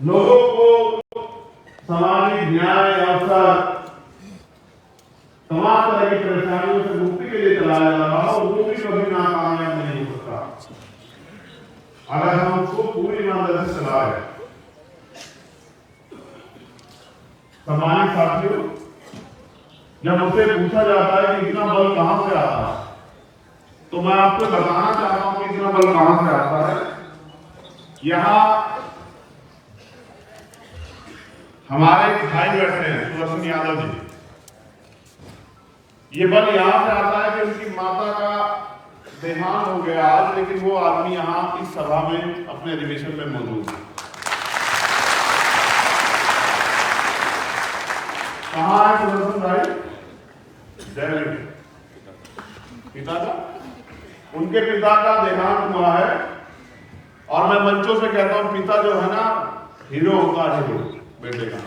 लोगों को सामाजिक न्याय अवसर तमाम तरह की परेशानियों से मुक्ति के लिए चलाया जा रहा है, वो भी कभी नाकामयाब नहीं हो सकता अगर हम उसको पूरी ईमानदारी से चला रहे। सम्मानित साथियों, जब मुझसे पूछा जाता है कि इतना बल कहां से आता है, तो मैं आपको बताना चाहता हूं कि इतना बल कहां से आता है। यहां हमारे भाई बैठे हैं सुदर्शन यादव जी। ये बल यहां से आता है कि उनकी माता का देहांत हो गया आज, लेकिन वो आदमी यहां इस सभा में अपने अधिवेशन में मौजूद है। कहां है सुदर्शन भाई? दिल्ली। पिता का, उनके पिता का देहांत हुआ है और मैं मंचों से कहता हूं, पिता जो है ना, हीरो होता है, हीरो बेटे का।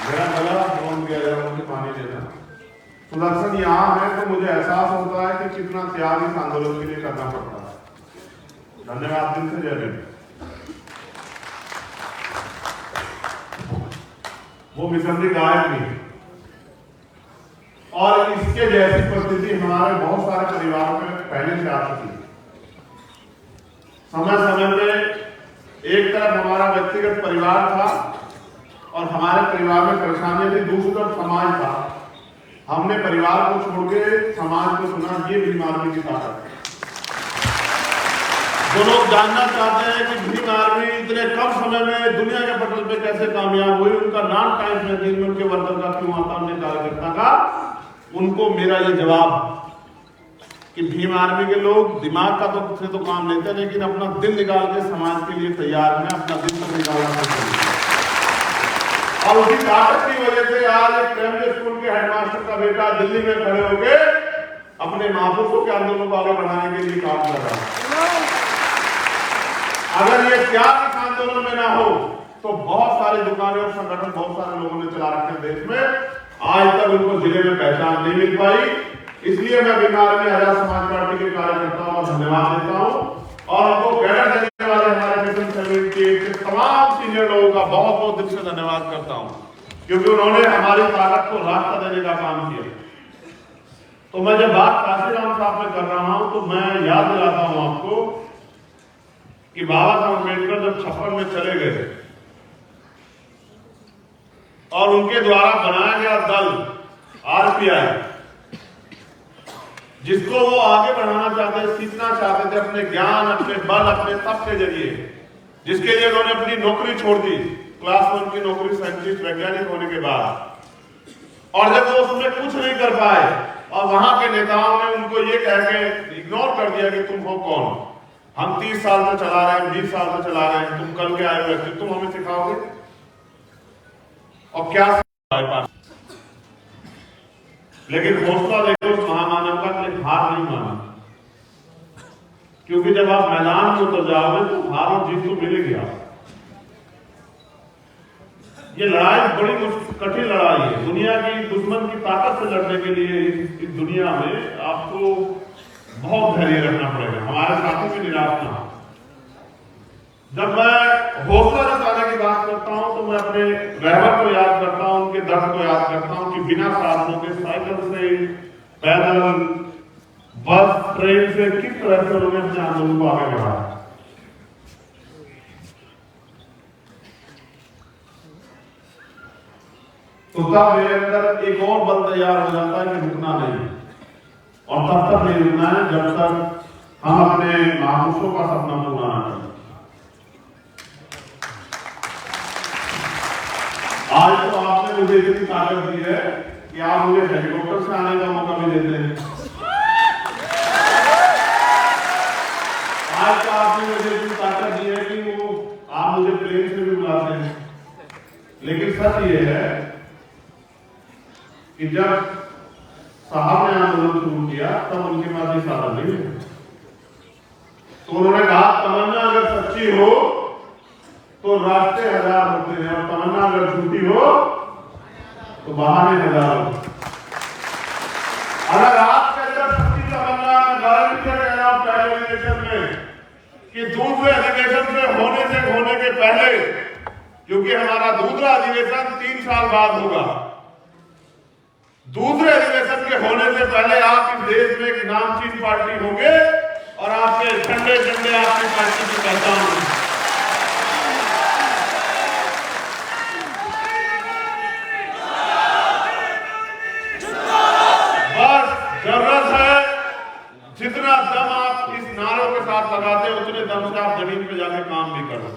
मेरा गला फोन किया जा रहा, मुझे पानी देना। सुदर्शन यहाँ है तो मुझे एहसास होता है कि कितना त्याग इस आंदोलन के लिए करना पड़ता है। धन्यवाद दिल से, जय हिंद। वो मिशनरी गायक नहीं, और इसके जैसी परिस्थिति हमारे बहुत सारे परिवारों में पहले से आ चुकी है। समय समय पे एक तरफ हमारा व्यक्तिगत परिवार था और हमारे परिवार में परेशानियां थी, दूसरी तरफ समाज था। हमने परिवार को छोड़ के समाज को सुना, ये भीम आर्मी की ताकत है। जो लोग जानना चाहते हैं कि भीम आर्मी इतने कम समय में दुनिया के पटल पे कैसे कामयाब हुई, उनका नाम टाइम्स मैगजीन में उनके वर्कर का क्यों आता, उनके कार्यकर्ता का, उनको मेरा ये जवाब कि भीम आर्मी के लोग दिमाग का तो काम लेते हैं, लेकिन अपना दिल निकाल के समाज के लिए तैयार हैं, अपना दिल तो निकालना पड़ता है। और उसी ताकत की वजह से आज एक प्राइमरी स्कूल के हेडमास्टर का बेटा दिल्ली में खड़े होकर अपने महापुरुषों के आंदोलन को आगे बढ़ाने के लिए काम कर रहा है। अगर ये त्याग इस आंदोलन में ना हो तो बहुत सारे दुकानें और संगठन बहुत सारे लोगों ने चला रखे देश में, आज तक उनको जिले में पहचान नहीं मिल पाई। इसलिए मैं भीम आर्मी आजाद समाज पार्टी के कार्यकर्ताओं को धन्यवाद देता हूं और उनको कैडर देने वाले हमारे मिशन सर्विस के तमाम सीनियर लोगों का बहुत बहुत दिल से धन्यवाद करता हूं, क्योंकि उन्होंने हमारी ताकत को रास्ता देने का काम किया। तो मैं जब बात काशीराम साहब में कर रहा हूं तो मैं याद दिलाता हूं आपको कि बाबा साहब अम्बेडकर जब 56 में चले गए और उनके द्वारा बनाया गया दल आरपीआई, जिसको वो आगे बढ़ाना चाहते, सीखना चाहते थे अपने ज्ञान, अपने बल, अपने तप के जरिए, जिसके लिए उन्होंने अपनी नौकरी छोड़ दी, क्लास 1 की नौकरी साइंटिस्ट वैज्ञानिक होने के बाद। और जब वो उसमें कुछ नहीं कर पाए और वहां के नेताओं ने उनको ये कह के इग्नोर कर दिया कि तुम हो कौन, हम 30 साल से चला रहे हैं, 20 साल से चला रहे हैं, तुम कल के आए हुए थे, तुम हमें सिखाओगे? और क्या लेकिन हौसला देखो उस महामानव का, कि हार नहीं माना, क्योंकि जब आप मैदान में उतर जाओगे तो हार और जीत तो मिलेगी। ये लड़ाई बड़ी कठिन लड़ाई है। दुनिया की दुश्मन की ताकत से लड़ने के लिए इस दुनिया में आपको बहुत धैर्य रखना पड़ेगा। हमारे साथी भी निराश ना। जब मैं हौसला जताने की बात करता हूं तो मैं अपने रहबर को याद करता हूं, उनके दर्द को याद करता हूं कि बिना साधनों के साइकिल से, पैदल, बस, ट्रेन से किस तरह से उन्होंने अपने आंदोलन को आगे बढ़ाया। तो तब मेरे अंदर एक और बल तैयार हो जाता है कि रुकना नहीं, और तब तक नहीं रुकना है जब तक हम अपने महापुरुषों का सपना पूरा ना करें। आज तो आपने मुझे इतनी ताकत दी है कि आप मुझे हेलीकॉप्टर से आने का मौका भी देते हैं। आज तो आपने मुझे इतनी ताकत दी है कि वो आप मुझे प्लेन से भी बुलाते हैं। लेकिन सच ये है कि जब साहब ने आंदोलन शुरू किया तब उनके पास ये साधन नहीं है। तो उन्होंने कहा तमन्ना अगर सच्ची हो तो रास्ते 1000 होते हैं, और तमन्ना अगर झूठी हो तो बहाने 1000 होते। अगर आपके अंदर सच्ची तमन्ना गारंटी से कह रहा हूं पहले इलेक्शन में कि दूसरे अधिवेशन से होने के पहले, क्योंकि हमारा दूसरा अधिवेशन 3 साल बाद होगा, दूसरे अधिवेशन के होने से पहले आप इस देश में एक नामचीन पार्टी होंगे और आपके झंडे झंडे आपकी पार्टी की पहचान होगी। बस जरूरत है जितना दम आप इस नारों के साथ लगाते हैं उतने दम से आप जमीन पे जाके काम भी करो।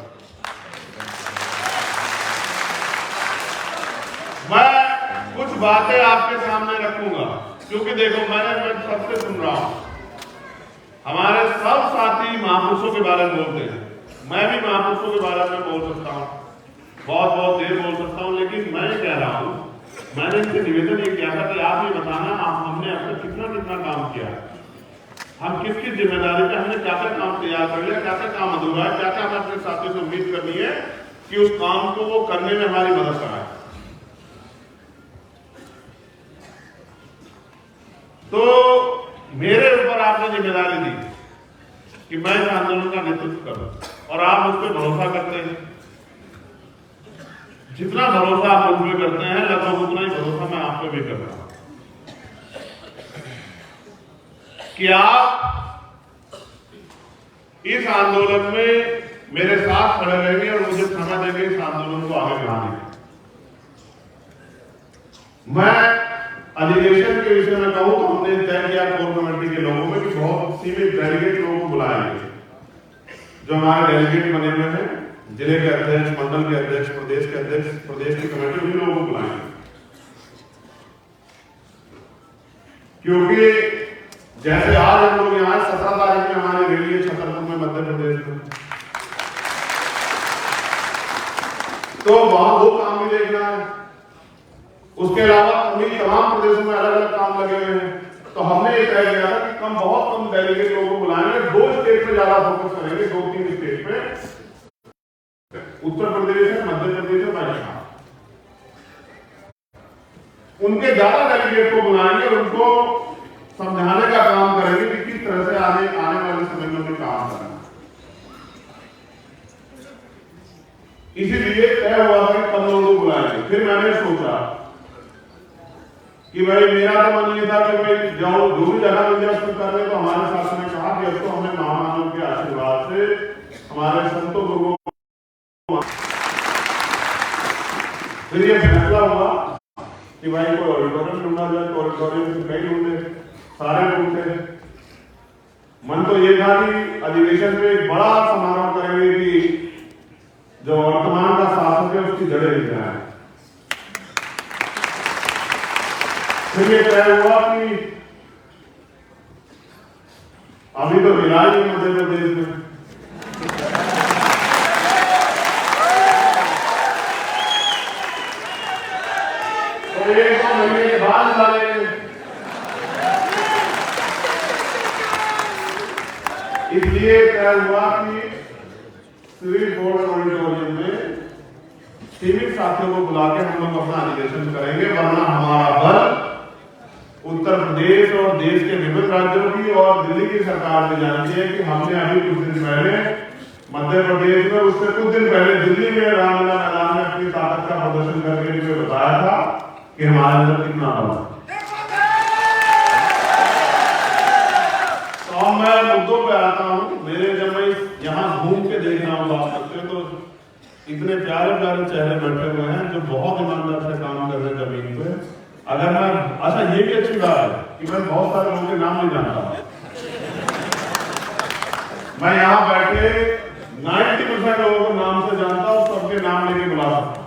मैं कुछ बातें आपके सामने रखूंगा, क्योंकि देखो मैं सबसे सुन रहा हूं, हमारे सब साथी महापुरुषों के बारे में बोलते हैं, मैं भी महापुरुषों के बारे में बोल सकता हूं, बहुत बहुत देर बोल सकता हूं, लेकिन मैं कह रहा हूं, मैंने इनसे निवेदन ये किया था कि आप ये बताना हमने अब तक कितना कितना काम किया, हम किस किस जिम्मेदारी पे हमने क्या क्या काम तैयार कर लिया, क्या क्या काम अधूरा है, क्या क्या हमें अपने साथियों से उम्मीद करनी है कि उस काम को वो करने में हमारी मदद कराए। तो मेरे ऊपर आपने जिम्मेदारी दी कि मैं इस आंदोलन का नेतृत्व करूं और आप मुझ पर भरोसा करते हैं। जितना भरोसा आप मुझ पर करते हैं लगभग उतना ही भरोसा मैं आप पे भी कर रहा हूं कि आप इस आंदोलन में मेरे साथ खड़े रहेंगे और मुझे समय देंगे इस आंदोलन को आगे बढ़ाने में। मैं अधिवेशन के विषय में कहूं तो हमने तय किया कोर कमेटी के लोगों में कि बहुत सीमित डेलीगेट लोगों को बुलाएंगे, जो हमारे डेलीगेट बने हुए हैं, जिले के अध्यक्ष, मंडल के अध्यक्ष, प्रदेश के अध्यक्ष, प्रदेश की कमेटी, उन्हीं लोगों को बुलाएंगे। क्योंकि जैसे आज हम लोग यहाँ 17 तारीख में हमारी रैली है छतरपुर में, मध्य प्रदेश में, तो वहां वो काम भी देखना है। उसके अलावा उन्हीं तमाम प्रदेशों में अलग अलग काम लगे हुए हैं। तो हमने ये तय किया था कि बहुत कम डेलीगेट लोगों को बुलाएंगे, 2 स्टेट पे ज्यादा फोकस करेंगे, 2-3 स्टेट पे, उत्तर प्रदेश है, मध्य प्रदेश है, राजस्थान, उनके ज्यादा डेलीगेट को बुलाएंगे और उनको समझाने का काम करेंगे कि किस तरह से आने वाले समय में काम करना। इसीलिए तय हुआ था कि 15 लोगों को बुलाएंगे। फिर मैंने सोचा कि भाई मेरा तो मन ये था कि भाई जो भी जगह मिल जाए उसमें कर रहे, तो हमारे साथ ने कहा कि अब तो हमें महामानव के आशीर्वाद से हमारे संतों गुरुओं, फिर ये फैसला हुआ कि भाई कोई ऑडिटोरियम ढूंढा जाए, तो ऑडिटोरियम से कई ढूंढे, सारे ढूंढते। मन तो ये था कि अधिवेशन में एक बड़ा समारोह करेंगे कि जो वर्तमान का शासक है उसकी जड़ें हिल जाए। फिर ये तय हुआ कि अभी तो मिला ही मध्य प्रदेश में, तो 1-2 महीने के बाद डालेंगे। इसलिए तय हुआ कि सिविल बोर्ड ऑडिटोरियम में सीमित साथियों को बुला के हम लोग अपना अधिवेशन करेंगे, वरना हमारा बल उत्तर प्रदेश और देश के विभिन्न राज्यों की और दिल्ली की सरकार भी जानती है कि हमने अभी कुछ दिन पहले मध्य प्रदेश में, उससे कुछ दिन पहले दिल्ली में रामलीला मैदान में अपनी ताकत का प्रदर्शन करके मुझे बताया था कि हमारे अंदर कितना बल है। तो मैं मुद्दों पे आता हूँ। मेरे जब मैं यहाँ घूम के देख रहा हूँ बात करते हैं तो इतने प्यारे प्यारे चेहरे बैठे हुए हैं जो बहुत ईमानदार से काम कर रहे हैं जमीन पे। अगर मैं, अच्छा ये भी अच्छी बात है कि मैं बहुत सारे लोगों के नाम नहीं जानता, मैं यहाँ बैठे 90% लोगों को नाम से जानता हूँ, सबके नाम लेके बुला सकता हूँ,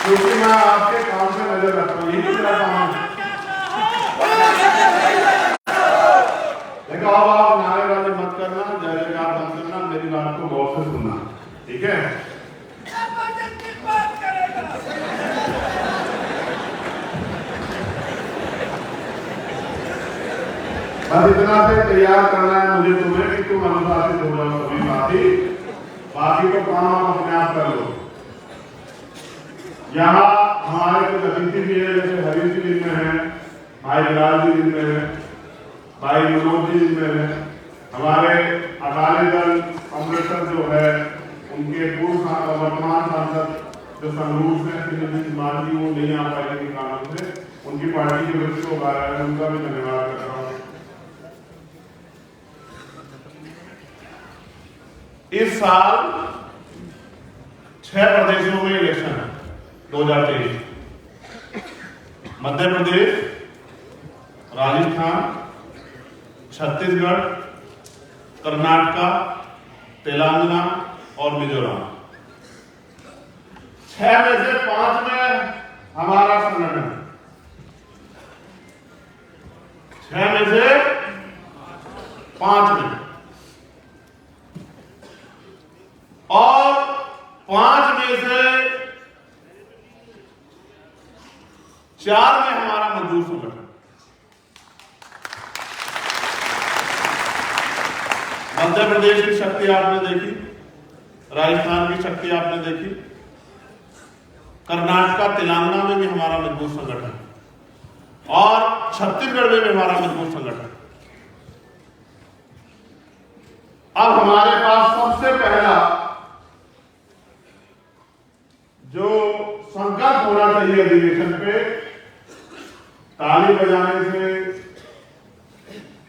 क्योंकि मैं आपके काम से नजर रखता हूँ, यही मेरा काम है। देखो अब आप नारेबाजी मत करना, जय जयकार मत करना, मेरी बात को गौर से सुनना, ठीक है? बस इतना से तैयार करना है मुझे तुम्हें कि तुम अनुशासित हो जाओ सभी बाकी तो काम आप अपने आप कर लो। यहाँ हमारे कुछ अतिथि भी है, जैसे हरीश जी जिनमें है, भाई बिलाल जी जिनमें है, भाई मनोज जी में हमारे अकाली दल अमृतसर जो है उनके पूर्व वर्तमान सांसद जो संगरूर से मान जी वो नहीं आ पाएंगे के कारण से उनकी पार्टी के वरिष्ठ लोग आ रहे हैं, उनका भी धन्यवाद कर रहा हूँ। इस साल 6 प्रदेशों में इलेक्शन है 2023, मध्य प्रदेश, राजस्थान, छत्तीसगढ़, कर्नाटका, तेलंगाना और मिजोरम। 6 में से 5 में हमारा संगठन, 6 में से 5 में, और 5 में से 4 में हमारा मजदूर संगठन। मध्य प्रदेश की शक्ति आपने देखी, राजस्थान की शक्ति आपने देखी, कर्नाटका तेलंगाना में भी हमारा मजबूत संगठन और छत्तीसगढ़ में भी हमारा मजबूत संगठन। अब हमारे पास सबसे पहला जो संकल्प होना चाहिए अधिवेशन पे, ताली बजाने से,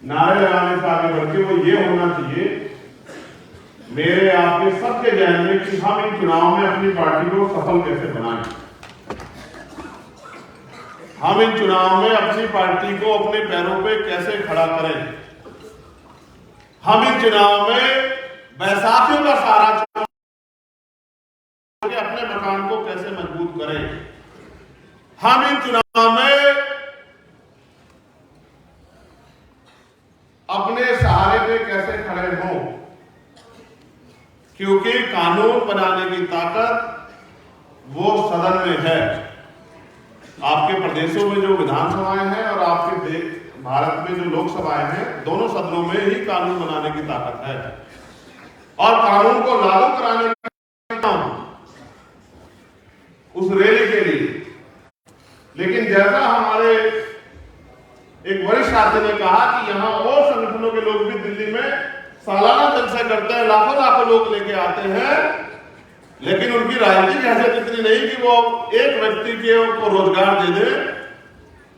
नारे लगाने से आगे बढ़ के, वो ये होना चाहिए मेरे आपके सबके जहन में कि हम इन चुनाव में अपनी पार्टी को सफल कैसे बनाएं, हम इन चुनाव में अपनी पार्टी को अपने पैरों पे कैसे खड़ा करें, हम इन चुनाव में बैसाखियों का सहारा के अपने मकान को कैसे मजबूत करें, हम इन चुनाव में अपने सहारे पे कैसे खड़े हों, क्योंकि कानून बनाने की ताकत वो सदन में है। आपके प्रदेशों में जो विधानसभाएं हैं और आपके भारत में जो लोकसभाएं हैं, दोनों सदनों में ही कानून बनाने की ताकत है और कानून को लागू कराने का उस रैली के लिए। लेकिन जैसा हमारे एक वरिष्ठ साथी ने कहा कि यहां और संगठनों के लोग भी दिल्ली में सालाना जलसा करते हैं, लाखों लाखों लोग लेके आते हैं, लेकिन उनकी राजनीतिक हैसियत इतनी नहीं कि वो एक व्यक्ति को रोजगार दे दे।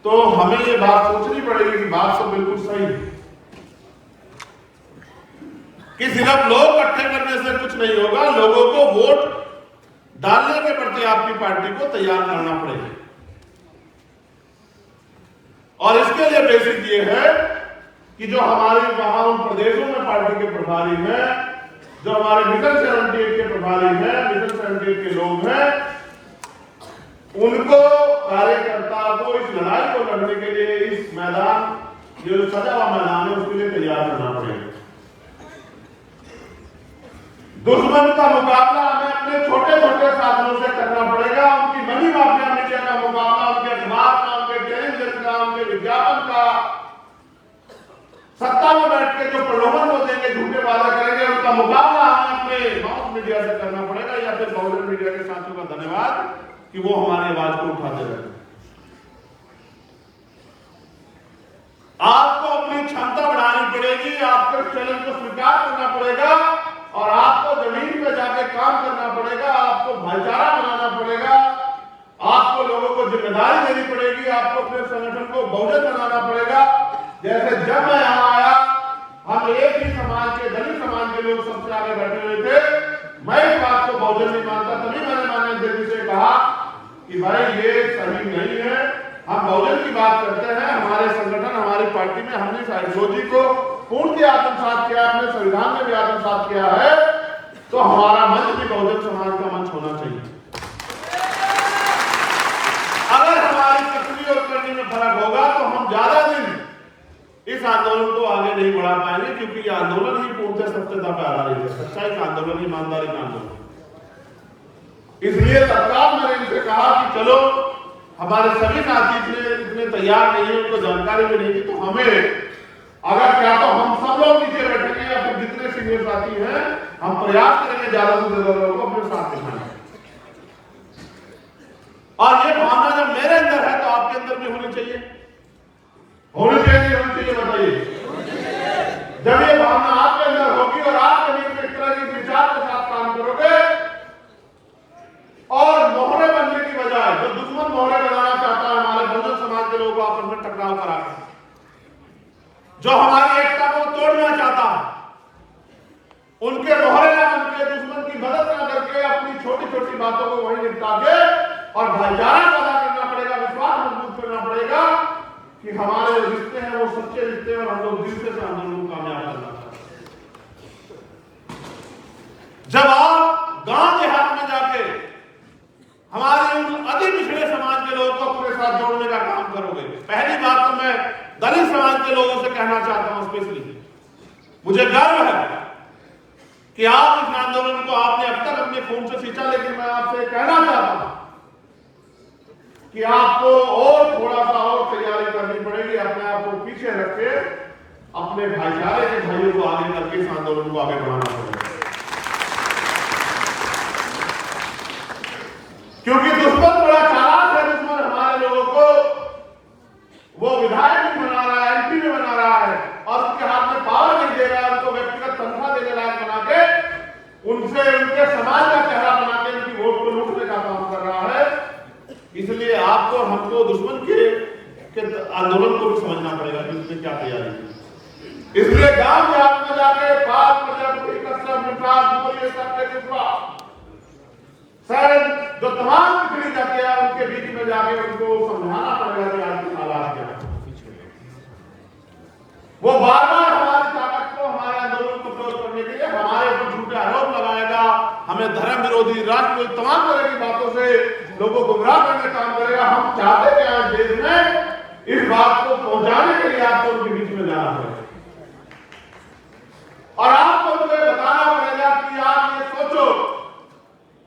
तो हमें ये बात सोचनी पड़ेगी कि बात तो बिल्कुल सही है कि सिर्फ लोग इकट्ठे करने से कुछ नहीं होगा, लोगों को वोट डालने के प्रति आपकी पार्टी को तैयार करना पड़ेगा। और इसके लिए बेसिक ये है कि जो हमारे वहां उन प्रदेशों में पार्टी के प्रभारी हैं, जो हमारे मिशन 78 के प्रभारी हैं, मिशन 78 के लोग हैं, उनको कार्यकर्ता को इस लड़ाई को लड़ने के लिए इस मैदान, जो सजा हुआ मैदान है, उसके लिए तैयार करना पड़ेगा। दुश्मन का मुकाबला हमें अपने छोटे छोटे साधनों से करना पड़ेगा। उनकी मनी माफिया मीडिया का मुकाबला, उनके अखबार का, उनके टेलीविजन का, उनके विज्ञापन का, सत्ता में बैठ के जो प्रलोभन को देंगे, झूठे वादा करेंगे, उनका मुकाबला हमें अपने माउथ मीडिया से करना पड़ेगा। या फिर बहुजन मीडिया के साथियों का धन्यवाद कि वो हमारी आवाज को उठाते रहे। आपको अपनी क्षमता बढ़ानी पड़ेगी, आपको चैलेंज को स्वीकार करना पड़ेगा और आपको जमीन पे जाके काम करना पड़ेगा, आपको भाईचारा बनाना पड़ेगा, आपको लोगों को जिम्मेदारी देनी पड़ेगी, आपको अपने संगठन को बहुजन बनाना पड़ेगा। जैसे जब मैं यहां आया, हम एक ही समाज के, दलित समाज के लोग सबसे आगे बैठे हुए थे। मैं इस बात को बहुजन नहीं मानता, तभी मैंने माननीय देवी से कहा कि भाई ये सही नहीं है, हम बहुजन की बात करते हैं। हमारे संगठन, हमारी पार्टी में हमने आइडियोलॉजी को पूर्ण आत्मसात किया, अपने संविधान में भी आत्मसात किया है, तो हमारा मंच भी बहुजन समाज का मंच होना चाहिए। अगर हमारी तकनीक और करने में फर्क होगा तो हम ज्यादा दिन इस आंदोलन को आगे नहीं बढ़ा पाएंगे, क्योंकि ये आंदोलन ही पूर्णतः सत्यता पे आधारित है, सच्चाई का आंदोलन, ईमानदारी का आंदोलन। इसलिए तत्काल मैंने इनसे कहा कि चलो, हमारे सभी साथी इतने तैयार नहीं है, उनको जानकारी भी नहीं थी, तो हमें अगर क्या तो हम सब लोग नीचे बैठेंगे या फिर जितने सीनियर साथी हैं, हम प्रयास करेंगे ज्यादा से ज्यादा लोगों को अपने साथ दिखाने। और ये भावना जब मेरे अंदर है तो आपके अंदर भी होनी चाहिए, होनी चाहिए, बताइए। जब ये भावना आपके अंदर होगी और आप यदि इस तरह के विचार के साथ काम करोगे और मोहरे बनने की बजाय जो दुश्मन मोहरे बनाना चाहता है हमारे बहुजन समाज के लोगों को आपस में टकराव करा के, जो हमारी एकता को तोड़ना चाहता है, उनके मोहरे ना बनके दुश्मन की मदद ना करके अपनी छोटी छोटी बातों को वहीं निपटा के और भाईचारा पैदा करना पड़ेगा, विश्वास मजबूत करना पड़ेगा कि हमारे रिश्ते हैं वो सच्चे रिश्ते हैं और हम लोग दिल से आंदोलन को कामयाब करना चाहते हैं। जब आप गांव देहात में जाके हमारे उन अति पिछड़े समाज के लोगों को अपने साथ जोड़ने का काम करोगे, पहली बात तो मैं दलित समाज के लोगों से कहना चाहता हूं, स्पेशली मुझे गर्व है कि आप इस आंदोलन को आपने अब तक अपने खून से सींचा, लेकिन मैं आपसे कहना चाहता हूं कि आपको और थोड़ा सा और तैयारी करनी पड़ेगी, अपने आप को पीछे रख के अपने भाईचारे के भाइयों को आगे करके इस आंदोलन को आगे बढ़ाना पड़ेगा, क्योंकि दुश्मन बड़ा चालाक है। दुश्मन हमारे लोगों को वो विधायक भी बना रहा है, एमपी भी बना रहा है और उसके हाथ में पावर नहीं दे रहा है, उनको व्यक्तिगत तनख्वाह देने लायक बना के उनसे उनके समाज का चेहरा बना के उनकी वोट को लूटने का काम कर रहा है। इसलिए आपको हमको दुश्मन के आंदोलन को भी समझना पड़ेगा कि उसमें क्या तैयारी है। इसलिए गांव देहात में जाके पाक प्रजापति कसरत निकास बोलिए सबके सर जो तमाम पिछड़ी जाते हैं उनके बीच में जाके उनको समझाना पड़ेगा कि आज की हालात क्या है। वो बार बार हमारी ताकत को हमारे आंदोलन को प्रयोग करने के लिए हमारे ऊपर झूठे आरोप लगाएगा, हमें धर्म विरोधी राष्ट्र तमाम तरह की बातों से लोगों को गुमराह करने का काम करेगा। हम चाहते कि आज देश में इस बात को पहुंचाने के लिए आपको उनके बीच में जाना पड़ेगा और आपको मुझे बताना पड़ेगा कि आप ये सोचो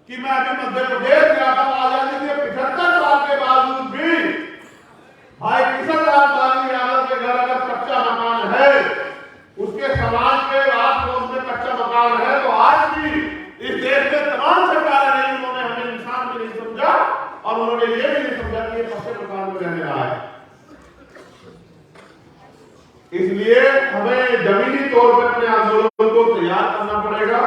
कि मैं अभी मध्य प्रदेश गया था, आजादी के 75 साल के बावजूद भी भाई किशन लाल बाली यादव के घर अगर कच्चा मकान है, उसके समाज के आस पड़ोस में कच्चा मकान है, तो आज भी इस देश में तमाम सरकारें नहीं, उन्होंने हमें इंसान भी नहीं समझा और उन्होंने ये भी नहीं समझा कि ये पक्के मकान में रहने रहा है। इसलिए हमें जमीनी तौर पर अपने आंदोलन को तैयार करना पड़ेगा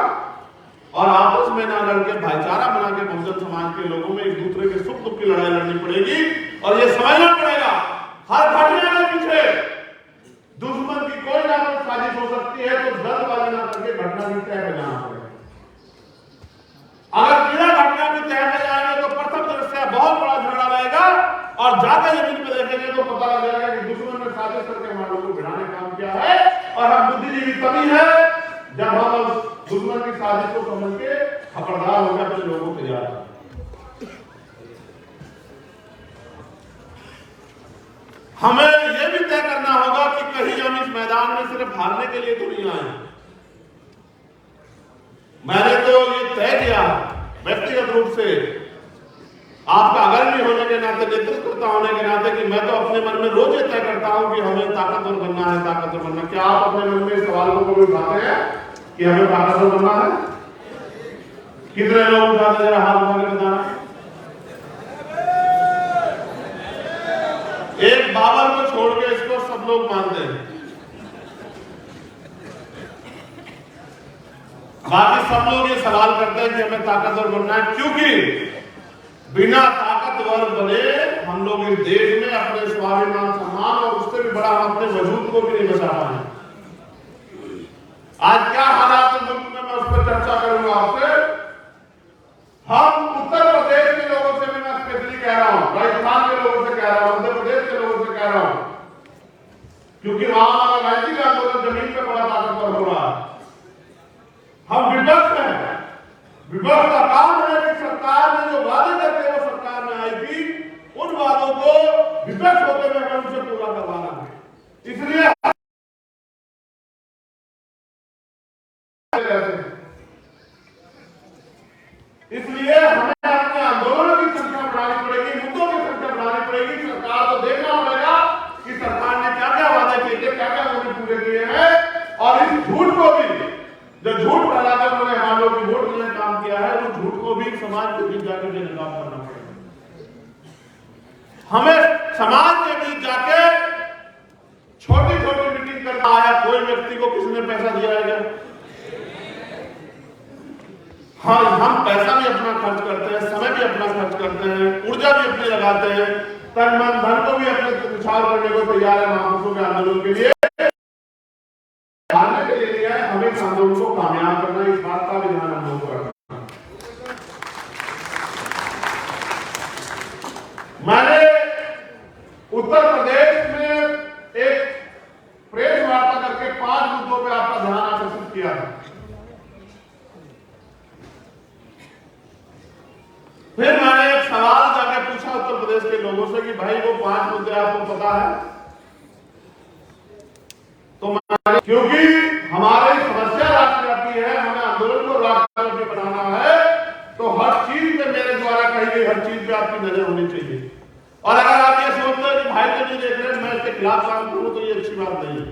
और आपस में ना लड़के भाईचारा बना के बहुजन समाज के लोगों में एक दूसरे के सुख दुख की लड़ाई लड़नी पड़ेगी और ये समझना पड़ेगा हर घटना के पीछे दुश्मन की कोई ना कोई साजिश हो सकती है, तो जल्दबाजी ना करके घटना की तय में जाना पड़ेगा। अगर बिना घटना की तय में जाएंगे तो प्रथम दृष्टया बहुत बड़ा झगड़ा रहेगा और जाकर जमीन पे देखेंगे तो पता लग जाएगा कि दुश्मन ने साजिश करके हमारे लोगों को भिड़ाने काम किया है और हम बुद्धिजीवी तभी है जब हम दुश्मन की साजिश को समझ के खबरदार हो गया अपने लोगों को तैयार। हमें यह भी तय करना होगा कि कहीं हम इस मैदान में सिर्फ हारने के लिए तो नहीं आए। मैंने तो ये तय किया व्यक्तिगत रूप से आपका अग्रणी होने के नाते, नेतृत्वकर्ता होने के नाते, कि मैं तो अपने मन में रोज ये तय करता हूं कि हमें ताकतवर बनना है, ताकतवर बनना। क्या आप अपने मन में सवाल को कभी उठाते हैं कि हमें ताकतवर बनना है? कितने लोग उठाते, जरा हाथ उठा के बताना। एक बाबर को छोड़ के इसको सब लोग मानते हैं, बाकी सब लोग ये सवाल करते हैं कि हमें ताकतवर बनना है, क्योंकि बिना ताकतवर बने हम लोग इस देश में अपने स्वाभिमान, सम्मान और उससे भी बड़ा हम अपने वजूद को भी नहीं बचा पाए। आज क्या हालात है मुल्क में, मैं उस पर चर्चा करूंगा आपसे। हम उत्तर प्रदेश के लोगों से भी मैं स्पेशली कह रहा हूं, राजस्थान के लोगों से कह रहा हूं, मध्य प्रदेश के लोगों से कह रहा हूं, क्योंकि वहां हमारा राजनीतिक आंदोलन जमीन पे बड़ा ताकतवर हो रहा है। हम विपक्ष हैं, विपक्ष का काम है कि सरकार ने जो वादे करके वो सरकार में आई थी, उन वादों को विपक्ष होते हुए हमें उनसे पूरा करवाना है। इसलिए हमें अपने आंदोलनों की संख्या बढ़ानी पड़ेगी, मुद्दों की संख्या बढ़ानी पड़ेगी। सरकार को देखना पड़ेगा कि सरकार ने क्या क्या वादे किए, क्या क्या उन्होंने पूरे किए हैं, और इस झूठ को भी, जो झूठ फैलाकर उन्होंने हम लोग की वोट लेने काम किया है, उस झूठ को भी समाज के बीच जाकर निकाल करना पड़ेगा। हमें समाज के बीच जाके छोटी छोटी मीटिंग करना है। है कोई व्यक्ति को किसी ने पैसा दिया है क्या? हाँ, हम पैसा भी अपना खर्च करते हैं, समय भी अपना खर्च करते हैं, ऊर्जा भी अपनी लगाते हैं, तन मन धन को भी अपने निछावर करने को तैयार है महापुरुषों के आंदोलन के लिए। हमें इस आंदोलन को कामयाब करना, इस बात का भी ध्यान हम लोगों को रखना। मैंने उत्तर प्रदेश में एक प्रेस वार्ता करके 5 मुद्दों पर आपका ध्यान आकर्षित किया है। फिर मैंने एक सवाल जाकर पूछा उत्तर प्रदेश के लोगों से कि भाई वो 5 मुद्दे आपको पता है? तो क्योंकि हमारी समस्या राष्ट्रव्यापी है, हमें आंदोलन को राष्ट्रव्यापी बनाना है, तो हर चीज पे मेरे द्वारा कही गई हर चीज पे आपकी नजर होनी चाहिए। और अगर आप ये सोचते हो कि भाई तो नहीं देख रहे, मैं इसके खिलाफ काम करूं, तो ये अच्छी बात नहीं है।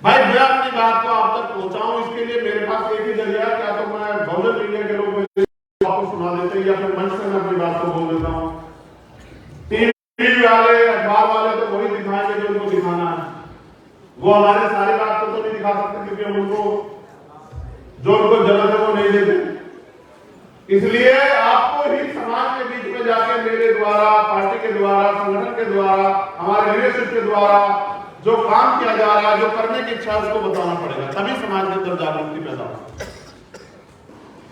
भाई मैं अपनी बात को आप तक पहुंचाऊं, इसके लिए मेरे पास एक ही जरिया है, क्या तो मैं बहुजन मीडिया के लोग आपको सुना देते हैं, या फिर मंच से मैं अपनी बात को बोल देता हूं। टीवी वाले, अखबार वाले तो वही दिखाएंगे जो उनको दिखाना है। वो हमारे सारी बात को तो नहीं दिखा सकते, क्योंकि हम उनको जो उनको जरूरत है वो नहीं देते। इसलिए आपको ही समाज के बीच में जाके मेरे द्वारा, पार्टी के द्वारा, संगठन के द्वारा, हमारे लीडरशिप के द्वारा जो काम किया जा रहा है, जो करने की इच्छा है, उसको बताना पड़ेगा, तभी समाज के अंदर जागृति पैदा हो।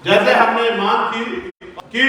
जैसे हमने मांग की कि